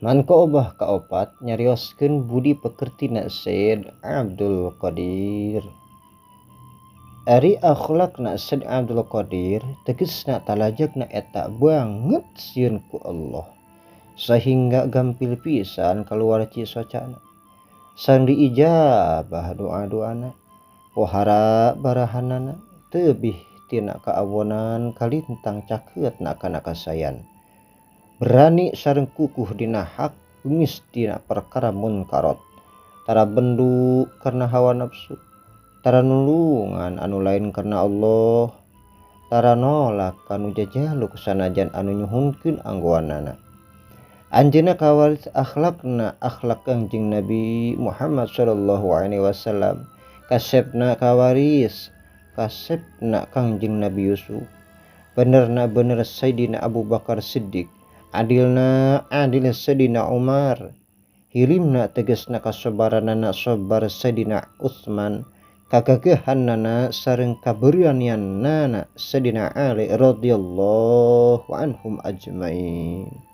Mangko obah kaopat nyarioskeun budi pekertina Sayyid Abdul Qadir. Ari akhlakna Sayyid Abdul Qadir tegesna talajekna eta banget sieun ku Allah. Sehingga gampil pisan kaluar ci socana. Sang diijabah doa-doana. Pohara barahanana tebih tina kaawonan kalintang cakeutna kana kasayan. Berani sareng kukuh dina hak geus tina perkara munkarat. Tara bendu karena hawa nafsu. Tara nulungan anu lain karena Allah. Tara nolak kanu jajaluk sanajan anu nyuhunkeun anggoanana. Anjeunna kawaris akhlakna akhlak Kangjeng Nabi Muhammad sallallahu alaihi wasallam. Kasepna kawaris kasepna Kangjeng Nabi Yusuf. Benerna bener Sayyidina Abu Bakar Siddiq. Adilna adil Sayyidina Umar. Hilimna tegesna kasabaranana sabar Sayyidina Utsman. Kagagahannana sareng kaberaniannana Sayyidina Ali radhiyallahu anhum ajmain.